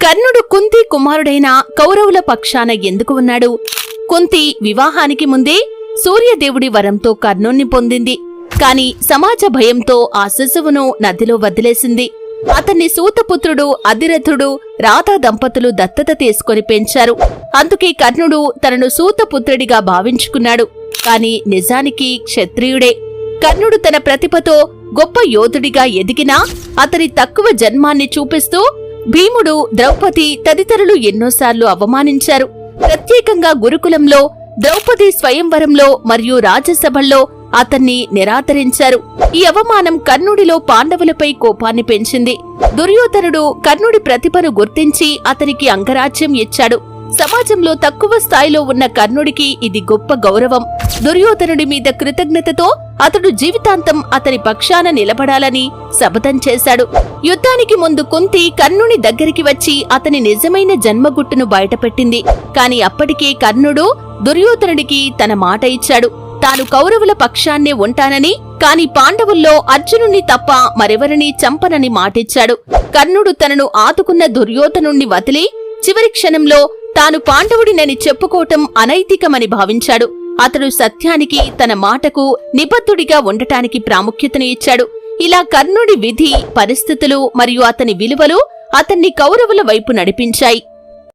కర్ణుడు కుంతి కుమారుడైన కౌరవుల పక్షాన ఎందుకు ఉన్నాడు? కుంతి వివాహానికి ముందే సూర్యదేవుడి వరంతో కర్ణుణ్ణి పొందింది. కాని సమాజ భయంతో ఆ శిశువును నదిలో వదిలేసింది. అతన్ని సూతపుత్రుడు అధిరథుడు రాధా దంపతులు దత్తత తీసుకొని పెంచారు. అందుకే కర్ణుడు తనను సూతపుత్రుడిగా భావించుకున్నాడు. కాని నిజానికి క్షత్రియుడే. కర్ణుడు తన ప్రతిభతో గొప్ప యోధుడిగా ఎదిగినా అతని తక్కువ జన్మాన్ని చూపిస్తూ భీముడు, ద్రౌపది తదితరులు ఎన్నోసార్లు అవమానించారు. ప్రత్యేకంగా గురుకులంలో, ద్రౌపది స్వయంవరంలో మరియు రాజ్యసభల్లో అతన్ని నిరాదరించారు. ఈ అవమానం కర్ణుడిలో పాండవులపై కోపాన్ని పెంచింది. దుర్యోధనుడు కర్ణుడి ప్రతిభను గుర్తించి అతనికి అంగరాజ్యం ఇచ్చాడు. సమాజంలో తక్కువ స్థాయిలో ఉన్న కర్ణుడికి ఇది గొప్ప గౌరవం. దుర్యోధనుడి మీద కృతజ్ఞతతో అతడు జీవితాంతం అతని పక్షాన నిలబడాలని శపథం చేశాడు. యుద్ధానికి ముందు కుంతి కర్ణుని దగ్గరికి వచ్చి అతని నిజమైన జన్మగుట్టును బయటపెట్టింది. కాని అప్పటికే కర్ణుడు దుర్యోధనుడికి తన మాట ఇచ్చాడు. తాను కౌరవుల పక్షాన్నే ఉంటానని, కాని పాండవుల్లో అర్జునుణ్ణి తప్ప మరెవరినీ చంపనని మాటిచ్చాడు. కర్ణుడు తనను ఆదుకున్న దుర్యోధనుణ్ణి వదిలి చివరి క్షణంలో తాను పాండవుడినని చెప్పుకోవటం అనైతికమని భావించాడు. అతడు సత్యానికి, తన మాటకు నిబద్ధుడిగా ఉండటానికి ప్రాముఖ్యతను ఇచ్చాడు. ఇలా కర్ణుడి విధి, పరిస్థితులు మరియు అతని విలువలు అతన్ని కౌరవుల వైపు నడిపించాయి.